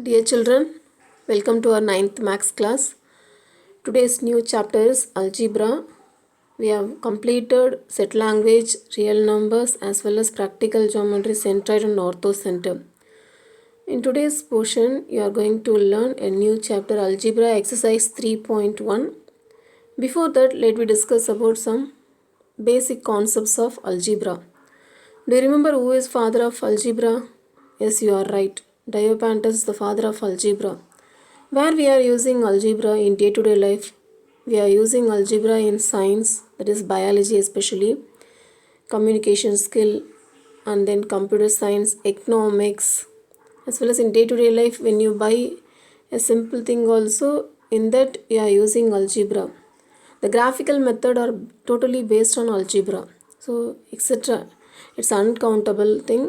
Dear children, welcome to our 9th Max class. Today's new chapter is Algebra. We have completed set language, real numbers as well as practical geometry, centroid and orthocenter. In today's portion, you are going to learn a new chapter, Algebra exercise 3.1. Before that, let me discuss about some basic concepts of algebra. Do you remember who is father of algebra? Yes, you are right. Diopantus is the father of algebra. Where we are using algebra in day-to-day life, we are using algebra in science, that is biology especially, communication skill, and then computer science, economics, as well as in day-to-day life when you buy a simple thing also, in that you are using algebra. The graphical method are totally based on algebra. So, etc. It's uncountable thing.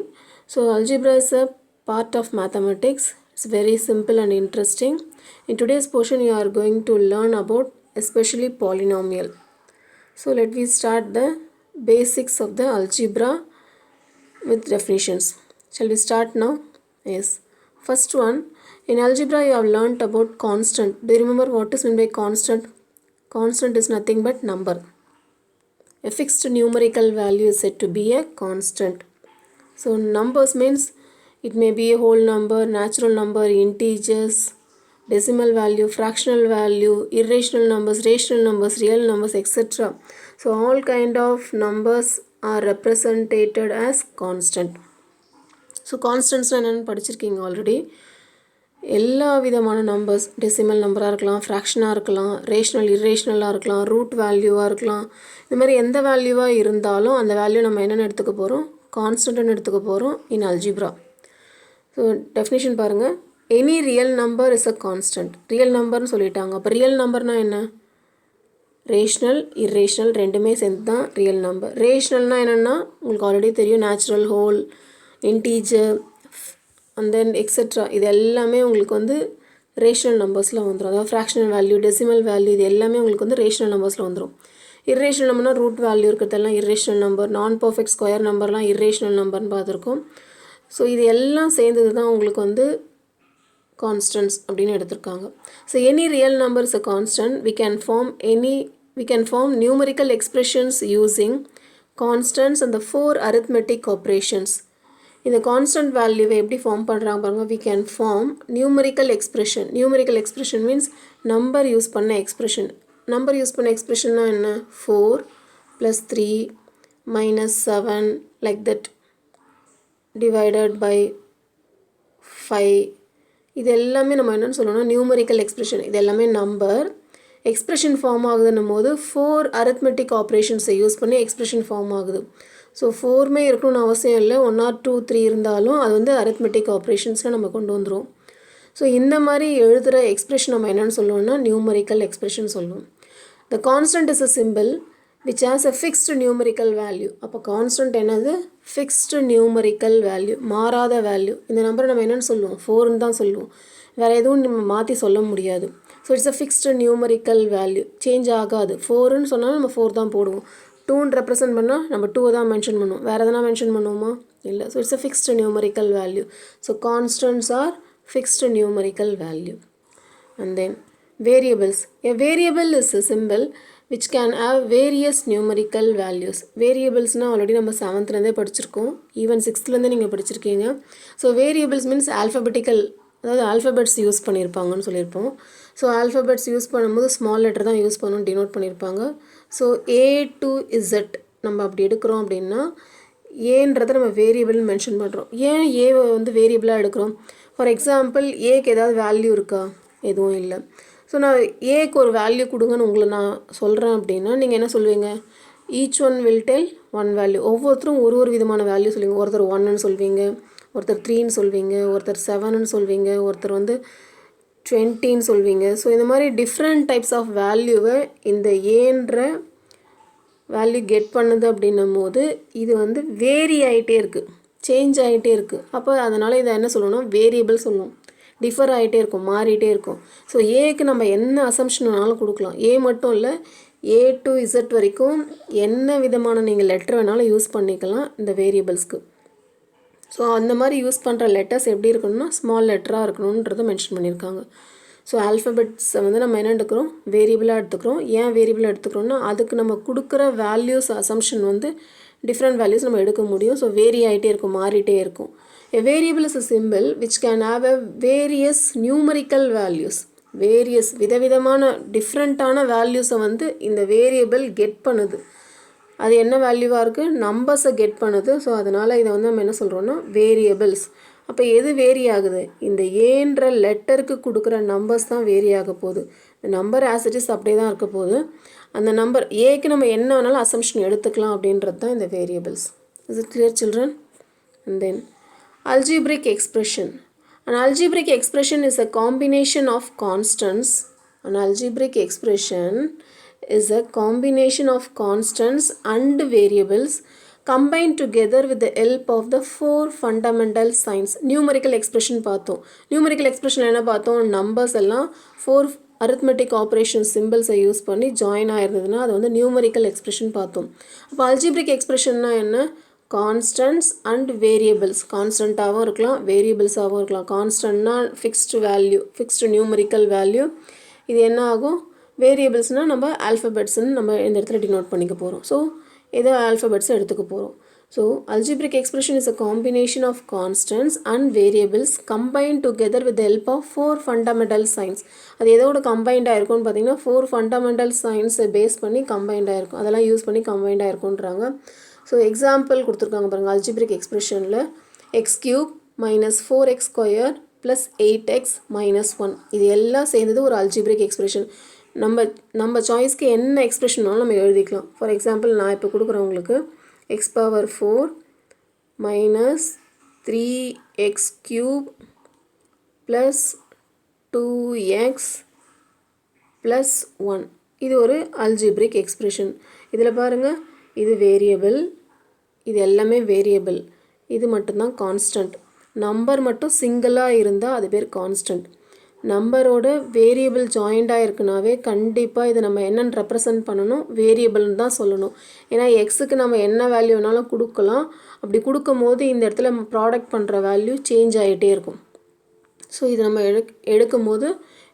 So, algebra is a part of mathematics. It's very simple and interesting. In today's portion, you are going to learn about especially polynomial. So, let me start the basics of the algebra with definitions. Shall we start now? Yes. First one, in algebra you have learnt about constant. Do you remember what is meant by constant? Constant is nothing but number. A fixed numerical value is said to be a constant. So numbers means it may be a whole number, natural number, integers, decimal value, fractional value, irrational numbers, rational numbers, real numbers, etc. So all kind of numbers are represented as constant. So constants என்னன்னு படிச்சிருக்கீங்க already. எல்லா விதமான numbers, decimal நம்பராக இருக்கலாம், ஃப்ராக்ஷனாக இருக்கலாம், rational இர்ரேஷ்னலாக இருக்கலாம், root வேல்யூவாக இருக்கலாம், இந்த மாதிரி எந்த வேல்யூவாக இருந்தாலும் அந்த வேல்யூ நம்ம என்னென்னு எடுத்துக்க போகிறோம், கான்ஸ்டன்ட்னு எடுத்துக்க போகிறோம் இன் அல்ஜிப்ரா. ஸோ டெஃபினிஷன் பாருங்கள், any real number is a constant. Real நம்பர்னு சொல்லிட்டாங்க. அப்போ ரியல் நம்பர்னால் என்ன? ரேஷ்னல் இர்ரேஷ்னல் ரெண்டுமே சேர்ந்து தான் ரியல் நம்பர். ரேஷ்னல்னால் என்னென்னா உங்களுக்கு ஆல்ரெடி தெரியும், natural, whole, integer and then etcetera, இது எல்லாமே உங்களுக்கு வந்து ரேஷ்னல் நம்பர்ஸில் வந்துடும். அதாவது ஃப்ராக்ஷனல் வேல்யூ, டெசிமல் வேல்யூ, இது எல்லாமே உங்களுக்கு வந்து ரேஷ்னல் நம்பர்ஸில் வந்துடும். இர்ரேஷ்னல் நம்பர்னால் ரூட் வேல்யூ இருக்கிறதெல்லாம் இர்ரேஷ்னல் நம்பர், நான் பர்ஃபெக்ட் ஸ்கொயர் நம்பர்லாம் இர்ரேஷ்னல் நம்பர்னு பார்த்துருக்கோம். ஸோ இது எல்லாம் சேர்ந்தது தான் உங்களுக்கு வந்து கான்ஸ்டன்ட்ஸ் அப்படின்னு எடுத்திருக்காங்க. So any real number is a constant. we can form numerical expressions using constants and the 4 arithmetic operations. இந்த கான்ஸ்டன்ட் வேல்யூவை எப்படி ஃபார்ம் பண்ணுறாங்க பாருங்கள். we can form numerical expression. numerical expression means number use பண்ண expression. Number use பண்ண எக்ஸ்பிரஷன்னா என்ன? 4 + 3 - 7 like that divided by 5. இது எல்லாமே நம்ம என்னென்னு சொல்லணும்னா நியூமரிக்கல் எக்ஸ்பிரஷன். இது எல்லாமே நம்பர் எக்ஸ்பிரஷன் ஃபார்ம் ஆகுதுன்னும் போது 4 arithmetic ஆப்ரேஷன்ஸை யூஸ் பண்ணி எக்ஸ்பிரஷன் ஃபார்ம் ஆகுது. ஸோ 4மே இருக்கணும்னு அவசியம் இல்லை, 1 or 2 3 இருந்தாலும் அது வந்து அரித்மெட்டிக் ஆப்ரேஷன்ஸில் நம்ம கொண்டு வந்துடும். ஸோ இந்த மாதிரி எழுதுகிற எக்ஸ்பிரஷன் நம்ம என்னென்னு சொல்லுவோம்னா நியூமரிக்கல் எக்ஸ்பிரஷன் சொல்லுவோம். த constant is a simple which has a fixed numerical value. அப்போ கான்ஸ்டன்ட் என்னது? ஃபிக்ஸ்டு நியூமரிக்கல் வேல்யூ, மாறாத வேல்யூ. இந்த நம்பரை நம்ம என்னென்னு சொல்லுவோம்? 4ன்னு தான் சொல்லுவோம். வேறு எதுவும் நம்ம மாற்றி சொல்ல முடியாது. So it's a fixed numerical value, change ஆகாது. 4ன்னு சொன்னால் நம்ம 4 தான் போடுவோம். 2ன்னு ரெப்ரசன்ட் பண்ணால் நம்ம 2 தான் மென்ஷன் பண்ணுவோம். வேறு எதனா மென்ஷன் பண்ணுவோமா? இல்லை. So it's a fixed numerical value. So constants are fixed numerical value. And then variables. A variable is a symbol which can have various numerical values. வேரியபிள்ஸ்னால் ஆல்ரெடி நம்ம 7th படிச்சிருக்கோம், ஈவன் 6th நீங்கள் படிச்சிருக்கீங்க. So variables means alphabetical, அதாவது alphabets use பண்ணியிருப்பாங்கன்னு சொல்லியிருப்போம். So alphabets use பண்ணும்போது small letter தான் யூஸ் பண்ணணும், டினோட் பண்ணியிருப்பாங்க. ஸோ A to Z நம்ம அப்படி எடுக்கிறோம் அப்படின்னா ஏன்றதை நம்ம வேரியபிள்னு மென்ஷன் பண்ணுறோம். ஏன் ஏவை வந்து வேரியபிளாக எடுக்கிறோம்? ஃபார் எக்ஸாம்பிள் ஏக்கு ஏதாவது வேல்யூ இருக்கா? எதுவும் இல்லை. ஸோ நான் ஏக்கு ஒரு வேல்யூ கொடுங்கன்னு உங்களை நான் சொல்கிறேன் அப்படின்னா நீங்கள் என்ன சொல்லுவீங்க? Each one will tell one value. ஒவ்வொருத்தரும் ஒரு விதமான வேல்யூ சொல்லுவீங்க. ஒருத்தர் 1ன்னு சொல்வீங்க, ஒருத்தர் 3ன்னு சொல்வீங்க, ஒருத்தர் 7ன்னு சொல்வீங்க, ஒருத்தர் வந்து 20ன்னு சொல்வீங்க. ஸோ இந்த மாதிரி டிஃப்ரெண்ட் டைப்ஸ் ஆஃப் வேல்யூவை இந்த ஏன்ற வேல்யூ கெட் பண்ணுது அப்படின்னும் போது இது வந்து வேரி ஆகிட்டே இருக்குது, சேஞ்ச் ஆகிட்டே இருக்குது. அப்போ அதனால் இதை என்ன சொல்லணும்? வேரியபிள் சொல்லணும். டிஃபர் ஆகிட்டே இருக்கும், மாறிட்டே இருக்கும். ஸோ ஏக்கு நம்ம என்ன அசம்ஷன் வேணாலும் கொடுக்கலாம். ஏ மட்டும் இல்லை, A to Z வரைக்கும் என்ன விதமான நீங்கள் லெட்டர் வேணாலும் யூஸ் பண்ணிக்கலாம் இந்த வேரியபிள்ஸ்க்கு. ஸோ அந்த மாதிரி யூஸ் பண்ணுற லெட்டர்ஸ் எப்படி இருக்கணும்னா ஸ்மால் லெட்டராக இருக்கணுன்றதை மென்ஷன் பண்ணியிருக்காங்க. ஸோ ஆல்ஃபபெட்ஸை வந்து நம்ம என்ன எடுக்கிறோம், வேரியபிளாக எடுத்துக்கிறோம். ஏன் வேரியபிளாக எடுத்துக்கிறோம்னா அதுக்கு நம்ம கொடுக்குற வேல்யூஸ் அசம்ஷன் வந்து டிஃப்ரெண்ட் வேல்யூஸ் நம்ம எடுக்க முடியும். ஸோ வேரி ஆகிட்டே இருக்கும், மாறிட்டே இருக்கும். A variable is a symbol which can have a various numerical values. Various விதவிதமான டிஃப்ரெண்ட்டான வேல்யூஸை வந்து இந்த வேரியபிள் கெட் பண்ணுது. அது என்ன வேல்யூவாக இருக்குது, நம்பர்ஸை கெட் பண்ணுது. ஸோ அதனால் இதை வந்து நம்ம என்ன சொல்கிறோன்னா வேரியபிள்ஸ். அப்போ எது வேரி ஆகுது, இந்த ஏன்ற லெட்டருக்கு கொடுக்குற நம்பர்ஸ் தான் வேரி ஆக போகுது. இந்த நம்பர் ஆஸ் இட் இஸ் அப்படியே தான் இருக்க போகுது. அந்த நம்பர் ஏக்கு நம்ம என்ன வேணாலும் அசம்ஷன் எடுத்துக்கலாம் அப்படின்றது தான் இந்த variables. Is it clear children? And then algebraic expression. An algebraic expression is a combination of constants. An algebraic expression is a combination of constants and variables combined together with the help of the four fundamental signs. Numerical expression பார்த்தோம். Numerical expression என்ன பார்த்தோம், numbers எல்லாம் four arithmetic operation symbols use பண்ணி join ஆயிருந்ததுன்னா அது வந்து numerical expression பார்த்தோம். அப்போ algebraic expressionனா என்ன, கான்ஸ்டன்ட்ஸ் அண்ட் வேரியபிள்ஸ். கான்ஸ்டண்ட்டாகவும் இருக்கலாம், வேரியபிள்ஸாகவும் இருக்கலாம். கான்ஸ்டன்ட்னா fixed value, fixed numerical value. இது என்ன ஆகும், வேரியபிள்ஸ்னால் நம்ம ஆல்ஃபபெட்ஸ்ன்னு நம்ம இந்த இடத்துல டினோட் பண்ணிக்க போகிறோம். ஸோ ஏதோ ஆல்ஃபபெட்ஸை எடுத்துக்க போகிறோம். So algebraic expression is a combination of constants and variables combined together with the help of four fundamental signs. அது எதோட கம்பைண்ட் ஆகிருக்கும்னு பார்த்தீங்கன்னா ஃபோர் ஃபண்டமெண்டல் சைன்ஸை பேஸ் பண்ணி கம்பைண்ட் ஆகிருக்கும், அதெல்லாம் யூஸ் பண்ணி கம்பைண்ட் ஆகிருக்குன்றாங்க. ஸோ எக்ஸாம்பிள் கொடுத்துருக்காங்க பாருங்கள். algebraic எக்ஸ்பிரஷனில் x³ - 4x² + 8x - 1 இது எல்லாம் சேர்ந்தது ஒரு algebraic எக்ஸ்பிரஷன். நம்ம சாய்ஸ்க்கு என்ன எக்ஸ்பிரஷனாலும் நம்ம எழுதிக்கலாம். ஃபார் எக்ஸாம்பிள் நான் இப்போ கொடுக்குறேன் உங்களுக்கு x⁴ - 3x³ + 2x + 1 இது ஒரு algebraic எக்ஸ்பிரஷன். இதில் பாருங்கள், இது வேரியபிள், இது எல்லாமே வேரியபிள், இது மட்டும்தான் கான்ஸ்டன்ட். நம்பர் மட்டும் சிங்கிளாக இருந்தால் அது பேர் கான்ஸ்டன்ட். நம்பரோட வேரியபிள் ஜாயிண்டாக இருக்குனாவே கண்டிப்பாக இதை நம்ம என்னென்னு ரெப்ரசன்ட் பண்ணணும், வேரியபிள்னு தான் சொல்லணும். ஏன்னா எக்ஸுக்கு நம்ம என்ன வேல்யூ வேணாலும் கொடுக்கலாம். அப்படி கொடுக்கும் போது இந்த இடத்துல ப்ராடக்ட் பண்ணுற வேல்யூ சேஞ்ச் ஆகிட்டே இருக்கும். ஸோ இது நம்ம எடுக்கும் போது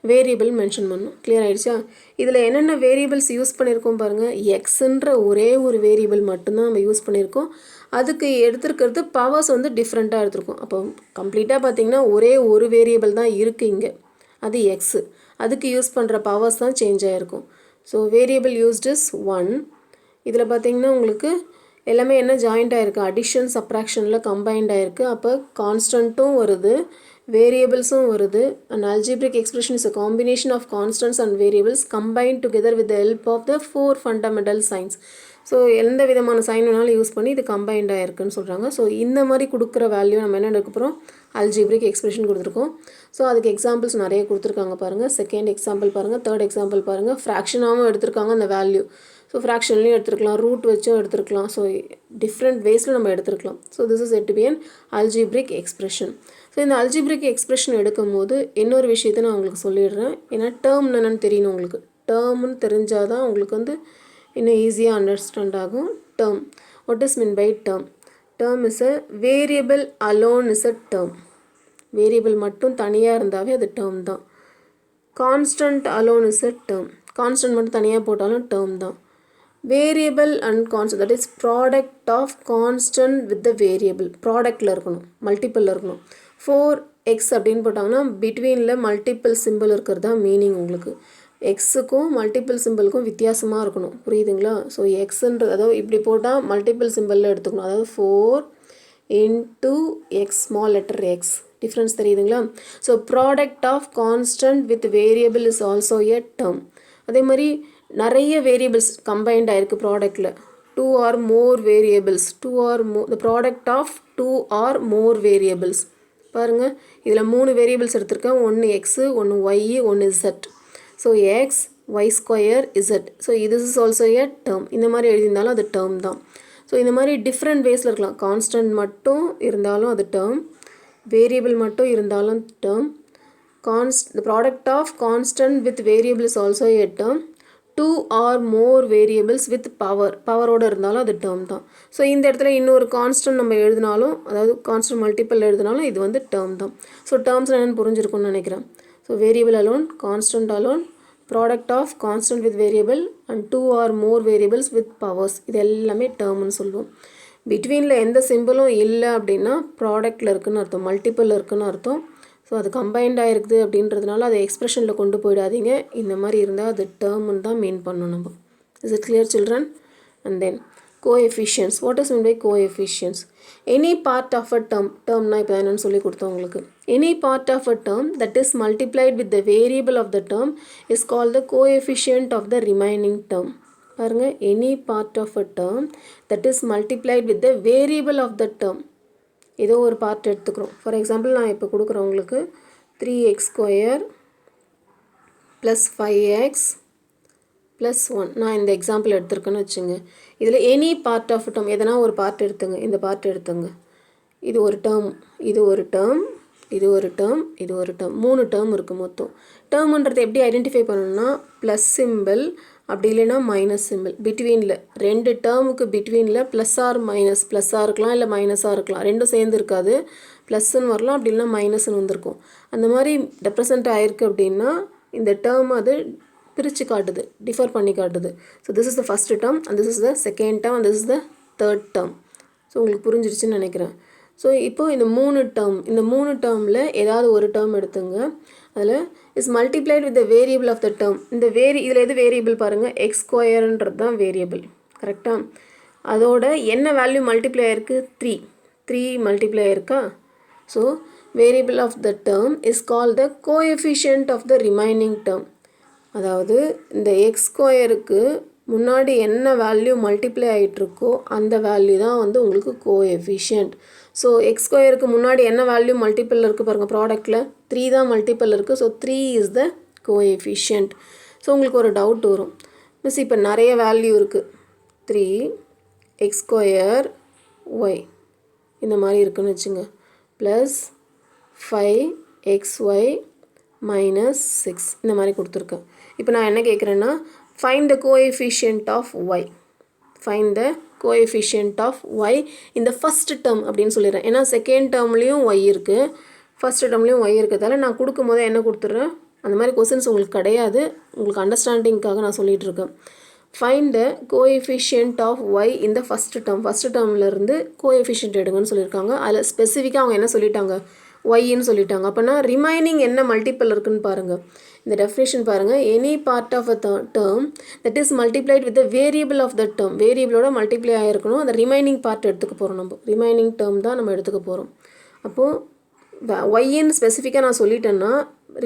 வேரியபிள் மென்ஷன் பண்ணணும். கிளியர் ஆகிடுச்சா? இதில் என்னென்ன வேரியபிள்ஸ் யூஸ் பண்ணியிருக்கோம் பாருங்கள். எக்ஸுன்ற ஒரே ஒரு வேரியபிள் மட்டும்தான் நம்ம யூஸ் பண்ணியிருக்கோம். அதுக்கு எடுத்துருக்கிறது பவர்ஸ் வந்து டிஃப்ரெண்ட்டாக எடுத்துருக்கோம். அப்போ கம்ப்ளீட்டாக பார்த்திங்கன்னா ஒரே ஒரு வேரியபிள் தான் இருக்குது இங்கே, அது எக்ஸு. அதுக்கு யூஸ் பண்ணுற பவர்ஸ் தான் சேஞ்ச் ஆகிருக்கும். So variable used is 1. இதில் பார்த்திங்கன்னா உங்களுக்கு எல்லாமே என்ன ஜாயிண்ட் ஆகிருக்கு, அடிஷன் சப்ராக்ஷனில் கம்பைண்ட் ஆகிருக்கு. அப்போ கான்ஸ்டன்ட்டும் வருது, வேரியபிள்ஸும் வருது. An algebraic expression is a combination of constants and variables combined together with the help of the four fundamental signs. So எந்த விதமான சைன் வேணாலும் யூஸ் பண்ணி இது கம்பைண்ட் ஆகிருக்குன்னு சொல்கிறாங்க. ஸோ இந்த மாதிரி கொடுக்குற வேல்யூ நம்ம என்ன எடுக்க போகிறோம், algebraic எக்ஸ்பிரஷன் கொடுத்துருக்கோம். ஸோ அதுக்கு எக்ஸாம்பிள்ஸ் நிறைய கொடுத்துருக்காங்க பாருங்கள். செகண்ட் எக்ஸாம்பிள் பாருங்கள், தேர்ட் எக்ஸாம்பிள் பாருங்கள். ஃப்ராக்ஷனாகவும் எடுத்திருக்காங்க அந்த வேல்யூ. ஸோ ஃப்ராக்ஷன்லேயும் எடுத்துருக்கலாம், ரூட் வச்சும் எடுத்துருக்கலாம். ஸோ டிஃப்ரெண்ட் வேஸில் நம்ம எடுத்துருக்கலாம். So this is said to be an algebraic expression. So இந்த algebraic எக்ஸ்பிரஷன் எடுக்கும் போது இன்னொரு விஷயத்தை நான் உங்களுக்கு சொல்லிடுறேன். ஏன்னா டேர்ம் என்னென்னு தெரியணும் உங்களுக்கு. டேர்ம்னு தெரிஞ்சால் தான் உங்களுக்கு வந்து இன்னும் ஈஸியாக அண்டர்ஸ்டாண்ட் ஆகும். Term, what is mean by term? Term is a variable alone is a term. Variable மட்டும் தனியாக இருந்தாவே அது டேர்ம் தான். Constant alone is a term. Constant மட்டும் தனியாக போட்டாலும் டேர்ம் தான். Variable and constant, that is product of constant with the variable. ப்ராடக்டில் இருக்கணும், மல்டிப்பிளில் இருக்கணும். 4x அப்படின்னு போட்டாங்கன்னா பிட்வீனில் மல்டிப்பிள் சிம்பிள் இருக்கிறது தான் மீனிங் உங்களுக்கு. எக்ஸுக்கும் மல்டிப்பிள் சிம்பிளுக்கும் வித்தியாசமாக இருக்கணும், புரியுதுங்களா? ஸோ எக்ஸுன்றது அதாவது இப்படி போட்டால் மல்டிப்பிள் சிம்பிளில் எடுத்துக்கணும். அதாவது 4 × x small letter x. Difference தெரியுதுங்களா? So product of constant with variable is also a term. அதே மாதிரி நிறைய வேரியபிள்ஸ் கம்பைண்ட் ஆகிருக்கு ப்ராடக்டில். 2 or more variables, 2 or more, the product of 2 or more variables. பாருங்கள், இதில் 3 வேரியபிள்ஸ் எடுத்திருக்கேன். ஒன்று எக்ஸு, ஒன்று ஒய், ஒன்று Z. So X, y² z. So இது இஸ் ஆல்சோ எ டேர்ம். இந்த மாதிரி எழுதியிருந்தாலும் அது டேர்ம் தான். ஸோ இந்த மாதிரி டிஃப்ரெண்ட் வேஸில் இருக்கலாம். கான்ஸ்டன்ட் மட்டும் இருந்தாலும் அது டேர்ம், வேரியபிள் மட்டும் இருந்தாலும் term. The product of constant with variable is also a term. 2 or more variables with பவரோடு இருந்தாலும் அது டேர்ம் தான். ஸோ இந்த இடத்துல இன்னொரு கான்ஸ்டன்ட் நம்ம எழுதினாலும், அதாவது கான்ஸ்டன்ட் மல்டிப்பிள் எழுதினாலும் இது வந்து டேர்ம் தான். ஸோ டேர்ம்ஸ் என்னென்னு புரிஞ்சிருக்கும்னு நினைக்கிறேன். So variable alone, constant alone, product of constant with variable and 2 or more variables with powers, இது எல்லாமே டேர்ம்னு சொல்லுவோம். பிட்வீனில் எந்த சிம்பிளும் இல்லை அப்படின்னா ப்ராடக்டில் இருக்குதுன்னு அர்த்தம், மல்டிப்பிள் இருக்குதுன்னு அர்த்தம். ஸோ அது கம்பைண்டாக இருக்குது அப்படின்றதுனால அதை எக்ஸ்பிரஷனில் கொண்டு போயிடாதீங்க. இந்த மாதிரி இருந்தால் அது டேர்ம்னு தான் மீன் பண்ணணும் நம்ம. Is it clear children? And then coefficients. What is mean by coefficients? Any part of a டேர்ம்னா இப்போ என்னென்னு சொல்லி கொடுத்தோம் உங்களுக்கு. Any part of a term that is multiplied with the variable of the term is called the coefficient of the remaining term. பாருங்கள், any part of a term that is multiplied with the variable of the term. ஏதோ ஒரு part எடுத்துக்கிறோம். For example நான் இப்போ கொடுக்குறேன் உங்களுக்கு 3x² + 5x + 1. நான் இந்த எக்ஸாம்பிள் எடுத்துருக்கேன்னு வச்சுங்க. இதில் எனி பார்ட் ஆஃப் டேர்ம் எதனா ஒரு பார்ட் எடுத்துங்க. இந்த பார்ட் எடுத்துங்க. இது ஒரு டேர்ம், இது ஒரு டேர்ம், இது ஒரு டேர்ம், இது ஒரு டேர்ம், 3 டேர்ம் இருக்குது மொத்தம். டேர்ம்ன்றது எப்படி ஐடென்டிஃபை பண்ணணும்னா ப்ளஸ் சிம்பிள் அப்படி இல்லைன்னா மைனஸ் சிம்பிள் பிட்வீனில், 2 டேர்முக்கு பிட்வீனில் ப்ளஸ் ஆர் மைனஸ், ப்ளஸ்ஸாக இருக்கலாம் இல்லை மைனஸாக இருக்கலாம், ரெண்டும் சேர்ந்து இருக்காது. ப்ளஸ்ன்னு வரலாம், அப்படி இல்லைனா மைனஸ்ன்னு வந்திருக்கும். அந்த மாதிரி ரெப்ரசன்ட் ஆகிருக்கு அப்படின்னா இந்த டேர்ம் அது பிரித்து காட்டுது, டிஃபர் பண்ணி காட்டுது. So this is the first term and this is the second term and this is the third term. So உங்களுக்கு புரிஞ்சிருச்சுன்னு நினைக்கிறேன். ஸோ இப்போது இந்த 3 டேர்மில் ஏதாவது ஒரு டேர்ம் எடுத்துங்க. அதில் is multiplied with the variable of the term. இந்த இதில் எது வேரியபிள் பாருங்கள், x² தான் வேரியபிள். கரெக்டாக? அதோட என்ன வேல்யூ மல்டிப்ளை ஆயிருக்கு? 3 மல்டிப்ளை ஆயிருக்கா? So variable of the term is called the coefficient of the remaining term. அதாவது இந்த x² முன்னாடி என்ன வேல்யூ மல்டிப்ளை ஆகிட்டுருக்கோ அந்த வேல்யூ தான் வந்து உங்களுக்கு கோஎஃபிஷியன்ட். ஸோ x² முன்னாடி என்ன வேல்யூ மல்டிப்பிள் இருக்குது பாருங்கள், ப்ராடக்டில் 3 தான் மல்டிப்பிள் இருக்குது. So 3 is the coefficient. So உங்களுக்கு ஒரு டவுட் வரும், மிஸ் இப்போ நிறைய வேல்யூ இருக்குது, 3x² இந்த மாதிரி இருக்குன்னு வச்சுங்க, ப்ளஸ் 5xy - 6 இந்த மாதிரி கொடுத்துருக்கேன். இப்போ நான் என்ன கேட்குறேன்னா find the coefficient of y. Find the coefficient of y in the first term அப்படின்னு சொல்லிடுறேன். ஏன்னா செகண்ட் டேர்ம்லேயும் y இருக்குது, ஃபஸ்ட் டேர்ம்லேயும் y இருக்கிறதால நான் கொடுக்கும் போது என்ன கொடுத்துட்றேன், அந்த மாதிரி கொஸ்டின்ஸ் உங்களுக்கு கிடையாது, உங்களுக்கு அண்டர்ஸ்டாண்டிங்காக நான் சொல்லிகிட்டு இருக்கேன். Find the coefficient of y in the first term. First டேர்ம்லேருந்து கோஎஃபிஷியன்ட் எடுங்கன்னு சொல்லியிருக்காங்க. அதில் ஸ்பெசிஃபிக்காக அவங்க என்ன சொல்லிட்டாங்க, ஒய்ன்னு சொல்லிட்டாங்க. அப்போனா ரிமைனிங் என்ன மல்டிப்பிள் இருக்குன்னு பாருங்கள். இந்த டெஃபினேஷன் பாருங்கள், any part of a term that is multiplied with the variable of the term. வேரியபிளோட மல்டிப்ளை ஆகிருக்கணும். அந்த ரிமைனிங் பார்ட் எடுத்துக்க போகிறோம், நம்ம ரிமைனிங் டேர்ம் தான் நம்ம எடுத்துக்க போகிறோம். அப்போது ஒய்ன்னு ஸ்பெசிஃபிக்காக நான் சொல்லிட்டேன்னா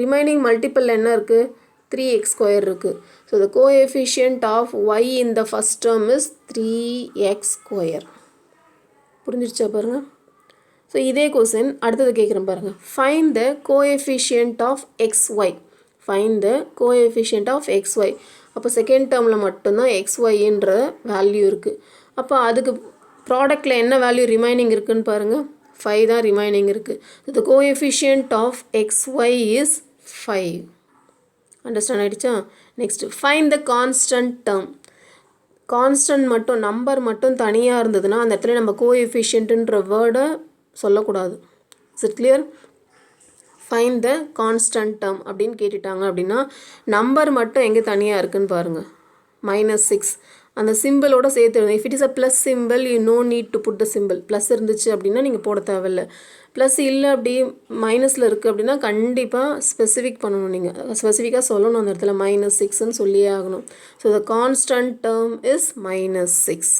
ரிமைனிங் மல்டிப்பிள் என்ன இருக்குது, 3x² இருக்குது. So the coefficient of y in the first term is 3x². புரிஞ்சிருச்சா பாருங்கள். ஸோ இதே கொஸ்டின் அடுத்தது கேட்குறேன் பாருங்கள். Find the coefficient of xy. Find the coefficient of xy. அப்போ செகண்ட் டேர்மில் மட்டும்தான் xyன்ற வேல்யூ இருக்குது. அப்போ அதுக்கு ப்ராடக்டில் என்ன வேல்யூ ரிமைனிங் இருக்குதுன்னு பாருங்கள், 5 தான் ரிமைனிங் இருக்குது. The coefficient of xy is 5. Understand ஆகிடுச்சா? Next find the constant term. Constant மட்டும் நம்பர் மட்டும் தனியாக இருந்ததுன்னா அந்த இடத்துல நம்ம கோஎஃபிஷியன்ட்டுன்ற வேர்டை சொல்லக்கூடாது. Is it clear? Find the constant term அப்படின்னு கேட்டுட்டாங்க அப்படின்னா நம்பர் மட்டும் எங்கே தனியாக இருக்குதுன்னு பாருங்கள், -6 அந்த சிம்பிளோட சேர்த்து. If it is a plus symbol you no need to put the symbol. Plus இருந்துச்சு அப்படின்னா நீங்கள் போட தேவையில்லை. ப்ளஸ் இல்லை அப்படி மைனஸில் இருக்குது அப்படின்னா கண்டிப்பாக ஸ்பெசிஃபிக் பண்ணணும், நீங்கள் ஸ்பெசிஃபிக்காக சொல்லணும் அந்த இடத்துல -6ன்னு சொல்லியே ஆகணும். So the constant term is -6.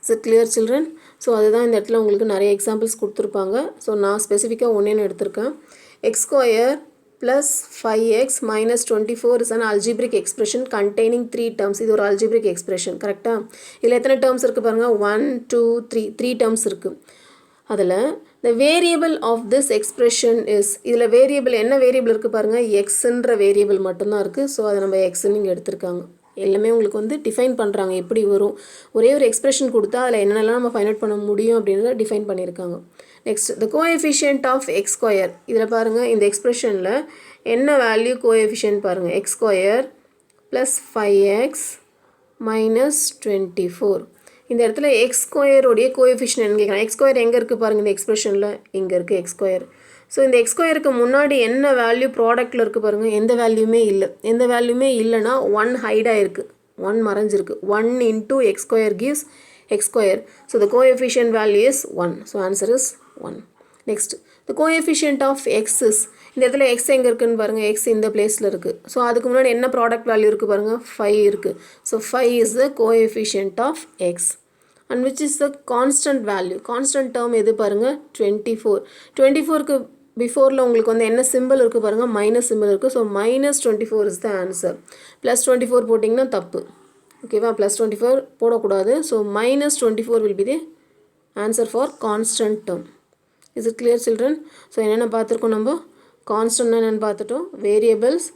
Is it clear children? So அதுதான் இந்த இடத்துல உங்களுக்கு நிறைய எக்ஸாம்பிள்ஸ் கொடுத்துருப்பாங்க. ஸோ நான் ஸ்பெசிஃபிக்காக ஒன்றேன்னு எடுத்திருக்கேன். x² plus 5x minus 24 is an algebraic expression containing 3 terms. இது ஒரு algebraic expression, கரெக்டாக? இதில் எத்தனை டேர்ம்ஸ் இருக்குது பாருங்கள், 1 2 3 டேர்ம்ஸ் இருக்குது. அதில் the variable of this expression is, இதில் வேரியபிள் என்ன வேரியபிள் இருக்குது பாருங்கள், எக்ஸ்ன்ற வேரியபிள் மட்டும்தான் இருக்குது. ஸோ அதை நம்ம எக்ஸ்ன்னு இங்கே எடுத்திருக்காங்க. எல்லாமே உங்களுக்கு வந்து டிஃபைன் பண்ணுறாங்க எப்படி வரும். ஒரே ஒரு எக்ஸ்பிரஷன் கொடுத்தா அதில் என்னென்னலாம் நம்ம ஃபைண்ட் அவுட் பண்ண முடியும் அப்படின்றத டிஃபைன் பண்ணியிருக்காங்க. Next the coefficient of x². இதில் பாருங்கள் இந்த எக்ஸ்பிரஷனில் என்ன வேல்யூ கோஎஃபிஷியன்ட் பாருங்கள், x² plus 5x minus 24. இந்த இடத்துல எக்ஸ் ஸ்கொயருடைய கோஎஃபிஷியன்ட் என்ன கேட்குறேன். எக்ஸ் ஸ்கொயர் எங்கே இருக்குது பாருங்கள், இந்த எக்ஸ்பிரஷனில் இங்கே இருக்குது எக்ஸ் ஸ்கொயர். ஸோ இந்த எக்ஸ் ஸ்கொயருக்கு முன்னாடி என்ன வேல்யூ ப்ராடக்ட்டில் இருக்குது பாருங்கள், எந்த வேல்யூமே இல்லை. எந்த வேல்யூமே இல்லைன்னா 1 ஹைடாக இருக்குது, 1 மறைஞ்சிருக்கு. 1 into x square gives x square. So the coefficient value is 1. So answer is 1. Next, the coefficient of x is, இந்த இடத்துல x எங்கே இருக்குன்னு பாருங்கள், x இந்த பிளேஸில் இருக்குது. ஸோ அதுக்கு முன்னாடி என்ன ப்ராடக்ட் வேல்யூ இருக்குது பாருங்கள், 5 இருக்குது. So 5 is the coefficient of x. And which is the constant value. Constant term எது பாருங்கள், 24. 24க்கு பிஃபோரில் உங்களுக்கு வந்து என்ன சிம்பிள் இருக்குது பாருங்கள், மைனஸ் சிம்பிள் இருக்குது. So minus 24 is the answer. Plus 24 போட்டிங்கன்னா தப்பு, ஓகேவா. ப்ளஸ் 24 போடக்கூடாது. So minus 24 will be the answer for constant term. Is it clear children? So என்னென்ன பார்த்துருக்கோம் நம்ம, கான்ஸ்டன்ட்னா என்னென்னு பார்த்துட்டோம், variables,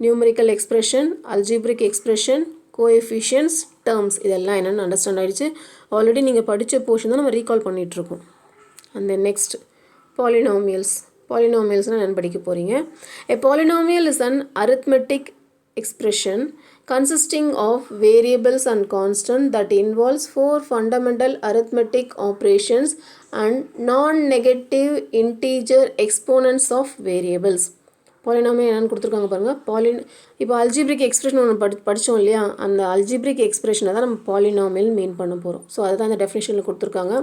numerical expression, algebraic expression, coefficients, terms, இதெல்லாம் என்னென்னு அண்டர்ஸ்டாண்ட் ஆகிடுச்சு. ஆல்ரெடி நீங்கள் படித்த போர்ஷன் தான் நம்ம ரீகால் பண்ணிகிட்ருக்கோம். And then next polynomials. பாலினாமியல்ஸ்னால் என்னென்னு படிக்க போகிறீங்க. A polynomial is an arithmetic expression consisting of variables and constant that involves 4 fundamental arithmetic operations and non-negative integer exponents of variables. Polynomial என்னென்னு கொடுத்துருக்காங்க பாருங்கள். இப்போ அல்ஜிப்ரிக் எக்ஸ்பிரஷன் ஒன்று படித்தோம் இல்லையா, அந்த அல்ஜிப்ரிக் எக்ஸ்பிரஷனை தான் நம்ம பாலினாமியல் மீன் பண்ண போகிறோம். ஸோ அதுதான் இந்த டெஃபினேஷனில் கொடுத்துருக்காங்க.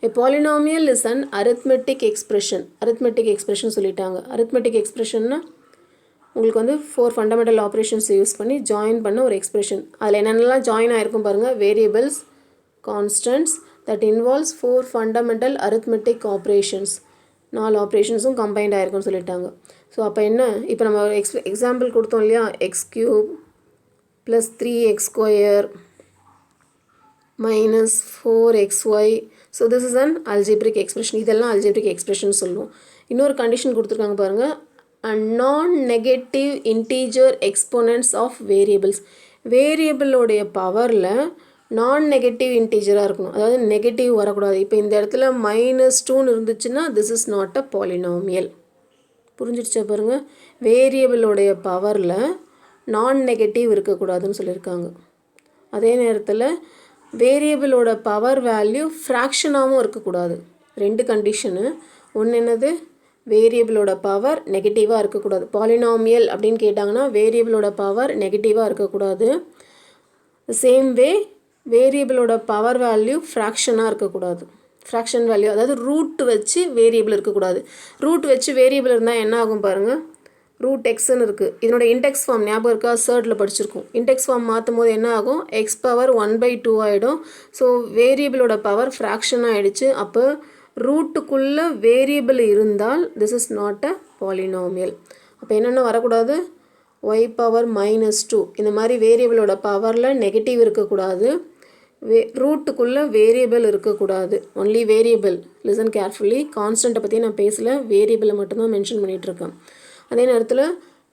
A polynomial is an arithmetic expression. arithmetic expression சொல்லிட்டாங்க. arithmetic expressionனா உங்களுக்கு வந்து 4 ஃபண்டமெண்டல் ஆப்ரேஷன்ஸ் யூஸ் பண்ணி ஜாயின் பண்ண ஒரு எக்ஸ்பிரஷன். அதில் என்னென்னலாம் ஜாயின் ஆகிருக்கும் பாருங்கள், variables, constants, that involves 4 fundamental arithmetic operations. 4 ஆப்ரேஷன்ஸும் கம்பைன்ட் ஆகிருக்குன்னு சொல்லிட்டாங்க. ஸோ அப்போ என்ன, இப்போ நம்ம ஒரு எக்ஸாம்பிள் கொடுத்தோம் இல்லையா, X cube plus 3x square minus 4xy. So this is an algebraic expression. இதெல்லாம் அல்ஜிப்ரிக் எக்ஸ்பிரஷன் சொல்லுவோம். இன்னொரு கண்டிஷன் கொடுத்துருக்காங்க பாருங்கள், and non-negative integer exponents of variables. வேரியபிளோடைய பவரில் நான்-நெகட்டிவ் இன்டீஜராக இருக்கணும், அதாவது நெகட்டிவ் வரக்கூடாது. இப்போ இந்த இடத்துல -2 இருந்துச்சுன்னா this is not a polynomial. புரிஞ்சிடுச்சா பாருங்கள், வேரியபிளோடைய பவரில் நான்-நெகட்டிவ் இருக்கக்கூடாதுன்னு சொல்லியிருக்காங்க. அதே நேரத்தில் வேரியபிளோட பவர் வேல்யூ ஃப்ராக்ஷனாகவும் இருக்கக்கூடாது. 2 கண்டிஷனு. ஒன்று என்னது, வேரியபிளோட பவர் நெகட்டிவாக இருக்கக்கூடாது. பாலினாமியல் அப்படின்னு கேட்டாங்கன்னா வேரியபிளோட பவர் நெகட்டிவாக இருக்கக்கூடாது. சேம் வே வேரியபிளோட பவர் வேல்யூ ஃப்ராக்ஷனாக இருக்கக்கூடாது. ஃப்ராக்ஷன் வேல்யூ அதாவது ரூட் வச்சு வேரியபிள் இருக்கக்கூடாது. ரூட் வச்சு வேரியபிள் இருந்தால் என்ன ஆகும் பாருங்கள், ரூட் எக்ஸ்ன்னு இருக்குது. இதனோட இன்டெக்ஸ் ஃபார்ம் ஞாபகம் இருக்கா, சர்டில் படிச்சிருக்கோம். இன்டெக்ஸ் ஃபார்ம் மாற்றும் போது என்ன ஆகும், எக்ஸ் பவர் 1/2 ஆகிடும். ஸோ வேரியபிளோட பவர் ஃப்ராக்ஷன் ஆகிடுச்சு. அப்போ ரூட்டுக்குள்ளே வேரியபிள் இருந்தால் this is not a polynomial. அப்போ என்னென்ன வரக்கூடாது, y பவர் -2 இந்த மாதிரி வேரியபிளோட பவரில் நெகட்டிவ் இருக்கக்கூடாது. ரூட்டுக்குள்ளே வேரியபிள் இருக்கக்கூடாது. Only variable. Listen carefully. கான்ஸ்டண்ட்டை பற்றி நான் பேசலை, வேரியபிளை மட்டும்தான் மென்ஷன் பண்ணிகிட்ருக்கேன். அதே நேரத்தில்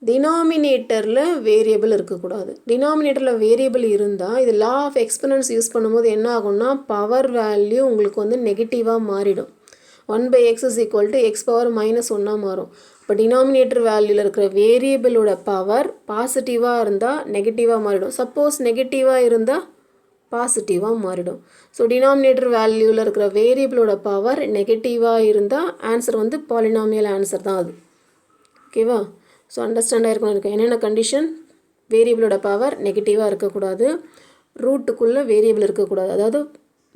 டினாமினேட்டரில் வேரியபிள் இருக்கக்கூடாது. டினாமினேட்டரில் வேரியபிள் இருந்தால் இது லா ஆஃப் எக்ஸ்பனன்ஸ் யூஸ் பண்ணும்போது என்ன ஆகும்னா பவர் வேல்யூ உங்களுக்கு வந்து நெகட்டிவாக மாறிடும். 1/x is equal to x power -1 மாறும். இப்போ டினாமினேட்டர் வேல்யூவில் இருக்கிற வேரியபிளோட பவர் பாசிட்டிவாக இருந்தால் நெகட்டிவாக மாறிடும். சப்போஸ் நெகட்டிவாக இருந்தால் பாசிட்டிவாக மாறிடும். ஸோ டினாமினேட்டர் வேல்யூவில் இருக்கிற வேரியபிளோட பவர் நெகட்டிவாக இருந்தால் ஆன்சர் வந்து பாலினாமியல் ஆன்சர் தான் அது. ஓகேவா. ஸோ அண்டர்ஸ்டாண்ட் ஆகிருக்கணும். இருக்குது என்னென்ன கண்டிஷன், வேரியபிளோட பவர் நெகட்டிவாக இருக்கக்கூடாது, ரூட்டுக்குள்ளே வேரியபிள் இருக்கக்கூடாது, அதாவது